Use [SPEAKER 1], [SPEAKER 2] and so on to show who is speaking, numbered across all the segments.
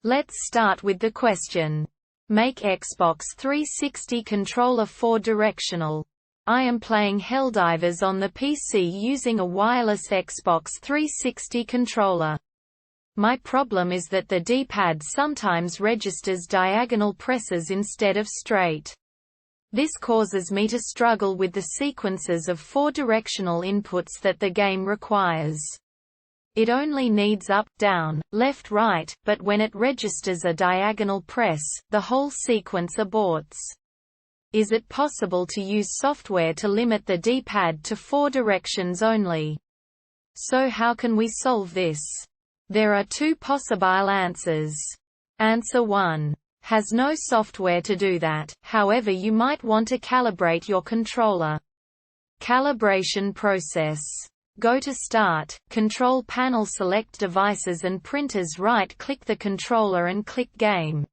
[SPEAKER 1] Let's start with the question. Make Xbox 360 controller 4-directional. I am playing Helldivers on the PC using a wireless Xbox 360 controller. My problem is that the D-pad sometimes registers diagonal presses instead of straight. This causes me to struggle with the sequences of 4-directional inputs that the game requires. It only needs up, down, left, right, but when it registers a diagonal press, the whole sequence aborts. Is it possible to use software to limit the D-pad to 4 directions only? So how can we solve this? There are 2 possible answers. Answer 1. Has no software to do that, however you might want to calibrate your controller. Calibration process. Go to Start, Control Panel, select Devices and Printers, right-click the controller and click Game.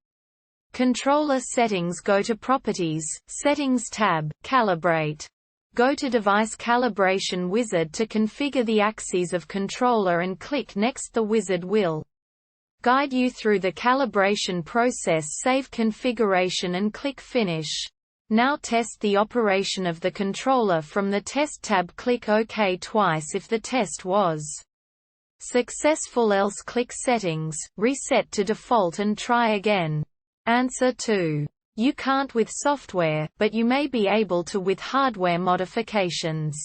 [SPEAKER 1] Controller Settings, go to Properties, Settings tab, Calibrate. Go to Device Calibration Wizard to configure the axes of controller and click Next. The wizard will guide you through the calibration process. Save configuration and click Finish. Now test the operation of the controller from the Test tab. Click OK twice if the test was successful, else click Settings, reset to default and try again. Answer 2. You can't with software, but you may be able to with hardware modifications.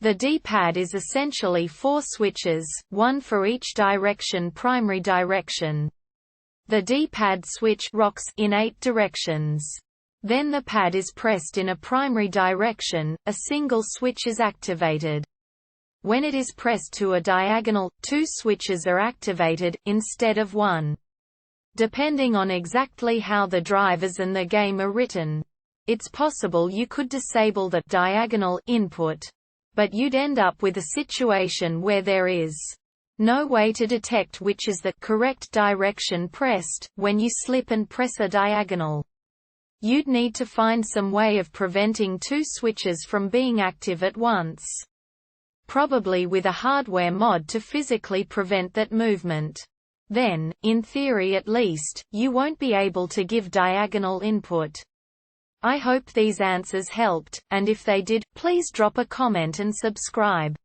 [SPEAKER 1] The D-pad is essentially 4 switches, 1 for each direction. Primary direction. The D-pad switch rocks in 8 directions. Then the pad is pressed in a primary direction, a single switch is activated. When it is pressed to a diagonal, 2 switches are activated, instead of 1. Depending on exactly how the drivers and the game are written, it's possible you could disable the diagonal input, but you'd end up with a situation where there is no way to detect which is the correct direction pressed when you slip and press a diagonal. You'd need to find some way of preventing 2 switches from being active at once. Probably with a hardware mod to physically prevent that movement. Then, in theory at least, you won't be able to give diagonal input. I hope these answers helped, and if they did, please drop a comment and subscribe.